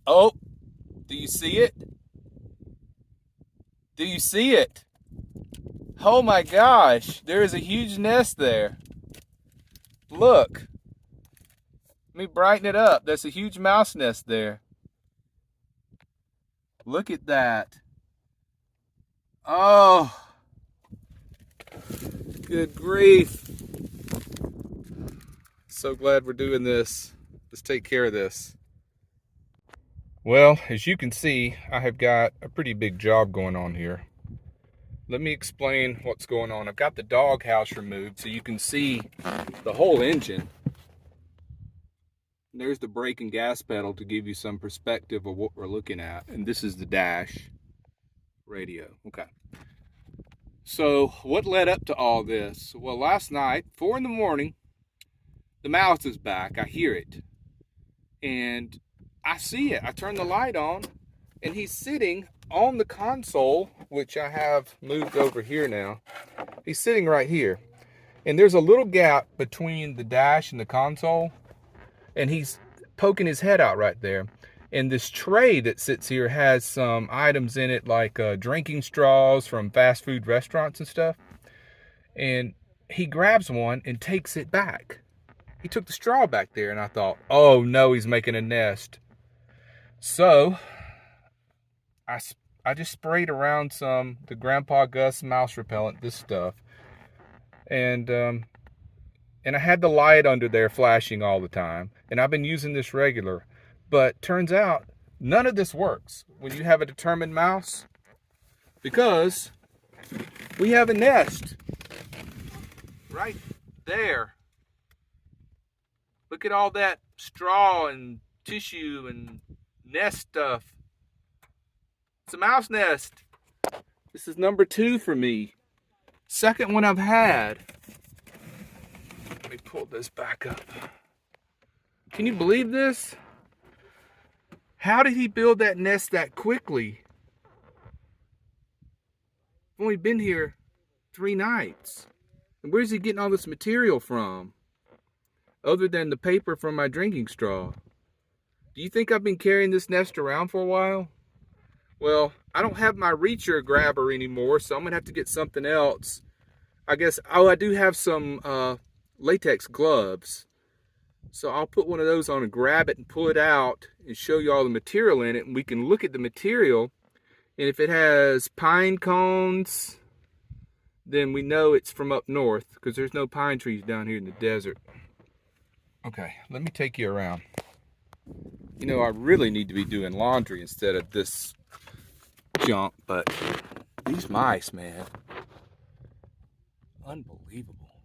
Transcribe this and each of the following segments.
Oh, do you see it? Do you see it? Oh my gosh, there is a huge nest there. Look, let me brighten it up. There's a huge mouse nest there. Look at that. Oh, good grief. So glad we're doing this. Let's take care of this. Well, as you can see, I have got a pretty big job going on here. Let me explain what's going on. I've got the doghouse removed so you can see the whole engine. And there's the brake and gas pedal to give you some perspective of what we're looking at. And this is the dash radio. Okay. So what led up to all this? Well, last night, 4 in the morning, the mouse is back. I hear it. And I see it. I turn the light on and he's sitting on the console, which I have moved over here now. He's sitting right here. And there's a little gap between the dash and the console. And he's poking his head out right there. And this tray that sits here has some items in it like drinking straws from fast food restaurants and stuff. And he grabs one and takes it back. He took the straw back there and I thought, oh no, he's making a nest. So I just sprayed around the Grandpa Gus mouse repellent, this stuff. And I had the light under there flashing all the time. And I've been using this regular. But turns out none of this works when you have a determined mouse, because we have a nest right there. Look at all that straw and tissue and nest stuff. It's a mouse nest. This is number 2 for me. Second one I've had. Let me pull this back up. Can you believe this? How did he build that nest that quickly? I've only been here 3 nights. And where's he getting all this material from? Other than the paper from my drinking straw. Do you think I've been carrying this nest around for a while? Well, I don't have my reacher grabber anymore, so I'm gonna have to get something else. I guess, oh, I do have some latex gloves. So I'll put one of those on and grab it and pull it out and show you all the material in it. And we can look at the material. And if it has pine cones, then we know it's from up north, because there's no pine trees down here in the desert. Okay, let me take you around. You know, I really need to be doing laundry instead of this junk, but these mice, man, unbelievable.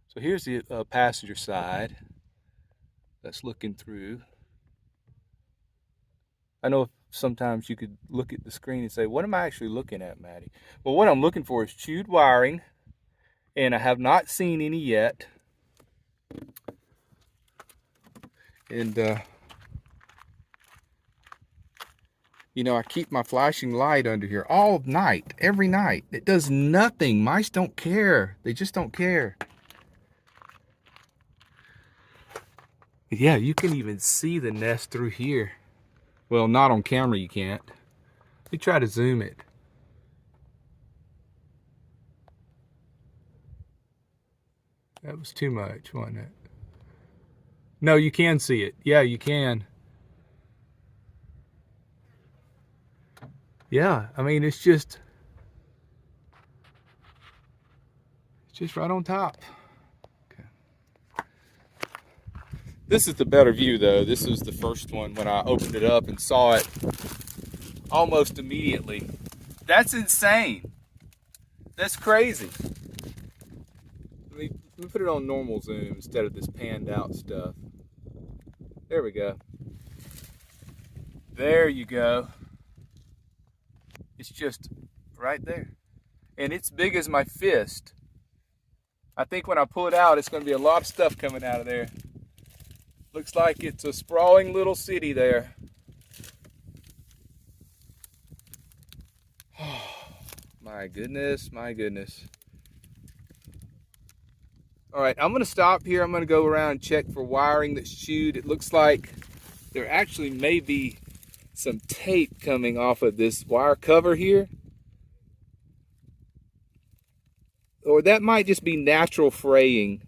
So here's the passenger side that's looking through. I know sometimes you could look at the screen and say, what am I actually looking at, Maddie? Well, what I'm looking for is chewed wiring, and I have not seen any yet. And you know, I keep my flashing light under here all night, every night. It does nothing. Mice don't care. They just don't care. Yeah, you can even see the nest through here. Well, not on camera, you can't. Let me try to zoom it. That was too much, wasn't it? No, you can see it. Yeah, you can. Yeah, I mean, it's just right on top. This is the better view though. This was the first one when I opened it up and saw it almost immediately. That's insane. That's crazy. Let me put it on normal zoom instead of this panned out stuff. There we go. There you go. It's just right there. And it's big as my fist. I think when I pull it out, it's going to be a lot of stuff coming out of there. Looks like it's a sprawling little city there. Oh, my goodness, my goodness. All right, I'm going to stop here. I'm going to go around and check for wiring that's chewed. It looks like there actually may be some tape coming off of this wire cover here. Or that might just be natural fraying.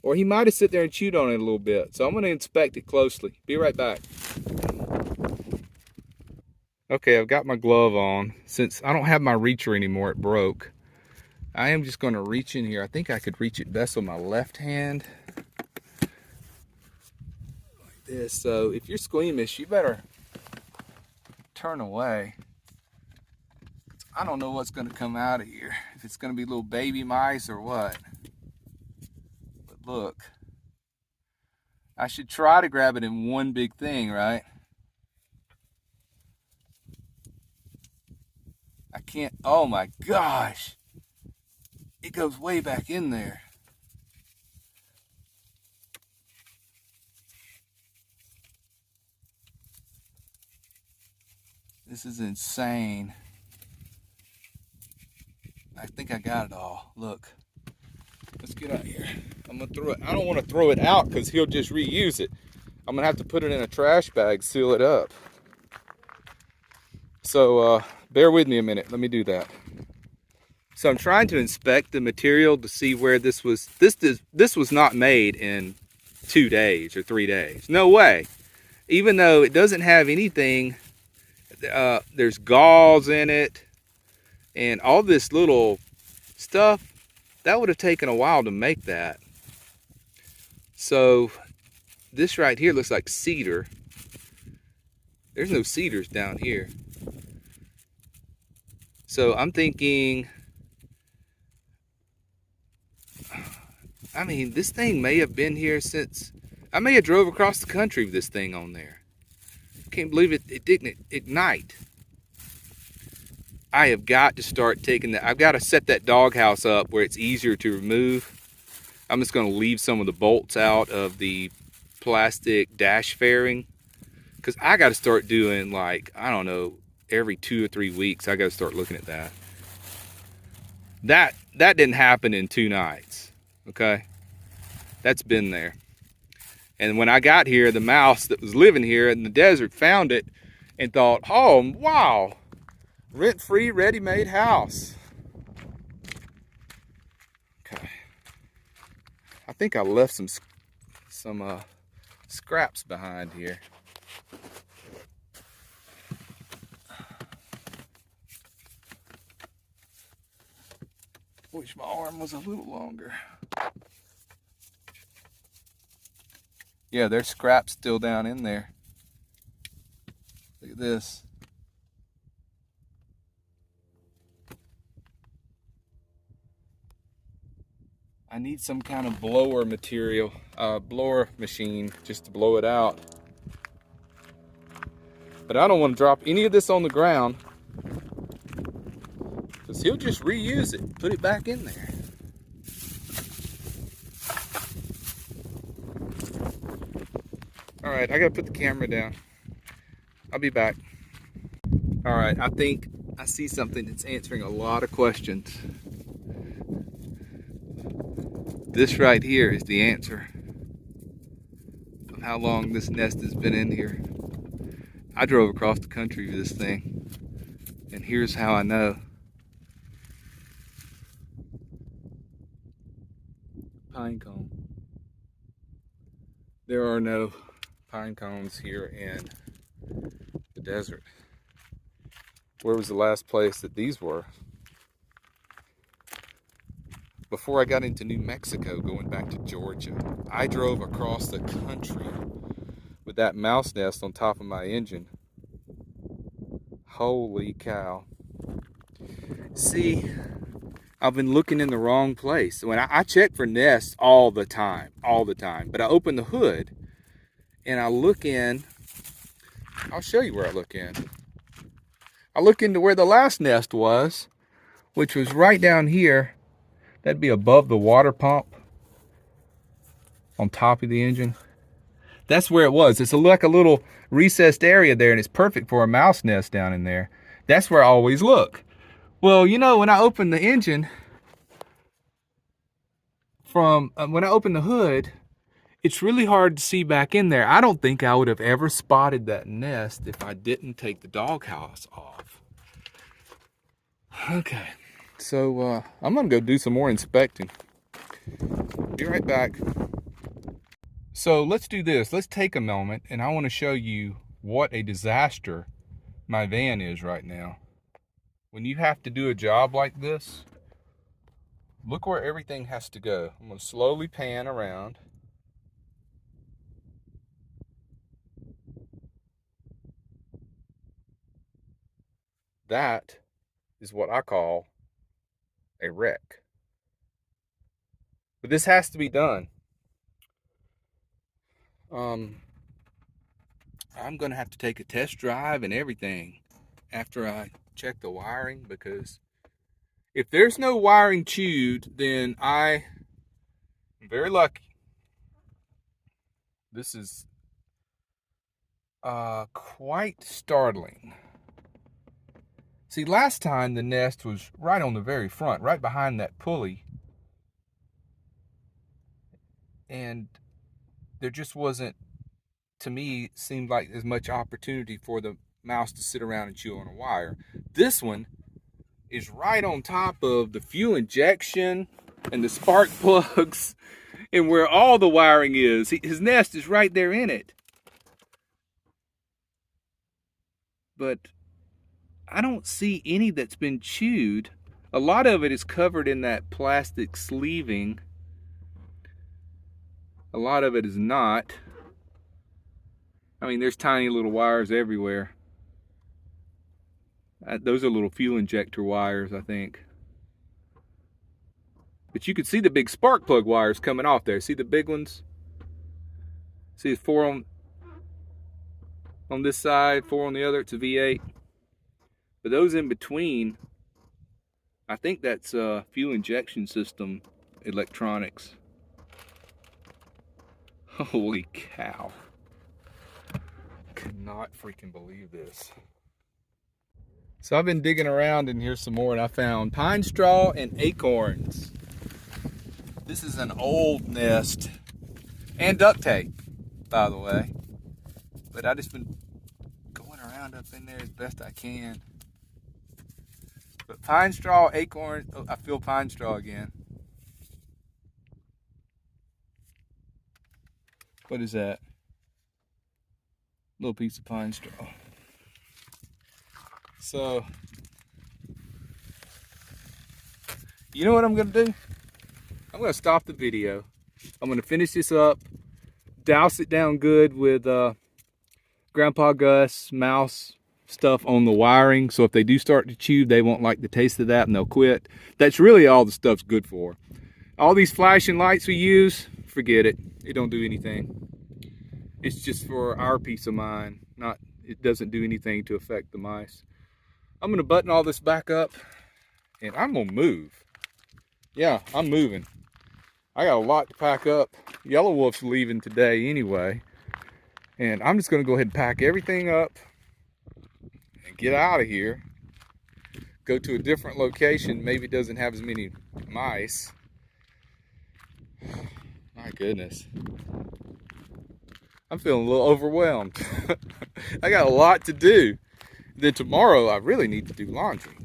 Or he might have sit there and chewed on it a little bit. So I'm going to inspect it closely. Be right back. Okay, I've got my glove on. Since I don't have my reacher anymore, it broke. I am just going to reach in here. I think I could reach it best with my left hand. Like this. So if you're squeamish, you better turn away. I don't know what's going to come out of here. If it's going to be little baby mice or what. But look. I should try to grab it in one big thing, right? I can't. Oh my gosh. It goes way back in there. This is insane. I think I got it all. Look. Let's get out here. I'm gonna throw it. I don't want to throw it out because he'll just reuse it. I'm gonna have to put it in a trash bag, seal it up. So bear with me a minute. Let me do that. So I'm trying to inspect the material to see where this was. This was not made in 2 days or 3 days. No way. Even though it doesn't have anything, there's galls in it and all this little stuff. That would have taken a while to make that. So this right here looks like cedar. There's no cedars down here. So I'm thinking, I mean, this thing may have been here since, I may have drove across the country with this thing on there. I can't believe it didn't ignite. I have got to start taking that. I've got to set that doghouse up where it's easier to remove. I'm just going to leave some of the bolts out of the plastic dash fairing. Because I got to start doing, like, I don't know, every 2 or 3 weeks. I got to start looking at that. That didn't happen in 2 nights. Okay? That's been there. And when I got here, the mouse that was living here in the desert found it and thought, oh, wow. Rent-free, ready-made house. Okay. I think I left some scraps behind here. Wish my arm was a little longer. Yeah, there's scraps still down in there. Look at this. I need some kind of blower material, blower machine, just to blow it out. But I don't want to drop any of this on the ground, because he'll just reuse it, put it back in there. All right, I gotta put the camera down. I'll be back. All right, I think I see something that's answering a lot of questions. This right here is the answer of how long this nest has been in here. I drove across the country with this thing, and here's how I know. Pine cone. There are no pine cones here in the desert. Where was the last place that these were? Before I got into New Mexico, going back to Georgia, I drove across the country with that mouse nest on top of my engine. Holy cow. See, I've been looking in the wrong place. When I check for nests all the time. But I open the hood and I look in. I'll show you where I look in. I look into where the last nest was, which was right down here. That'd be above the water pump on top of the engine. That's where it was. It's like a little recessed area there, and it's perfect for a mouse nest down in there. That's where I always look. Well, you know, when I open the engine, when I open the hood, It's really hard to see back in there. I don't think I would have ever spotted that nest if I didn't take the doghouse off. Okay, so I'm gonna go do some more inspecting. Be right back. So let's do this. Let's take a moment, and I want to show you what a disaster my van is right now. When you have to do a job like this, look where everything has to go. I'm going to slowly pan around. That is what I call a wreck. But this has to be done. I'm going to have to take a test drive and everything after I check the wiring, because if there's no wiring chewed, then I'm very lucky. This is quite startling. See, last time the nest was right on the very front, right behind that pulley. And there just wasn't, to me, seemed like as much opportunity for the mouse to sit around and chew on a wire. This one is right on top of the fuel injection and the spark plugs and where all the wiring is. His nest is right there in it. But I don't see any that's been chewed. A lot of it is covered in that plastic sleeving. A lot of it is not. I mean, there's tiny little wires everywhere. Those are little fuel injector wires, I think. But you can see the big spark plug wires coming off there. See the big ones? See 4 on this side, 4 on the other. It's a V8. But those in between, I think that's fuel injection system electronics. Holy cow. Could not freaking believe this. So I've been digging around in here some more, and I found pine straw and acorns. This is an old nest, and duct tape, by the way. But I just been going around up in there as best I can. But pine straw, acorn, oh, I feel pine straw again. What is that? Little piece of pine straw. So, you know what I'm gonna do? I'm gonna stop the video. I'm gonna finish this up, douse it down good with Grandpa Gus mouse stuff on the wiring, so if they do start to chew, they won't like the taste of that and they'll quit. That's really all the stuff's good for. All these flashing lights we use, forget it. It don't do anything. It's just for our peace of mind. It doesn't do anything to affect the mice. I'm gonna button all this back up and I'm gonna move. Yeah, I'm moving. I got a lot to pack up. Yellow Wolf's leaving today anyway. And I'm just gonna go ahead and pack everything up and get out of here. Go to a different location. Maybe it doesn't have as many mice. My goodness. I'm feeling a little overwhelmed. I got a lot to do. Then tomorrow I really need to do laundry.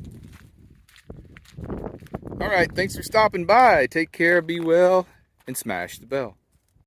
All right, thanks for stopping by. Take care, be well, and smash the bell.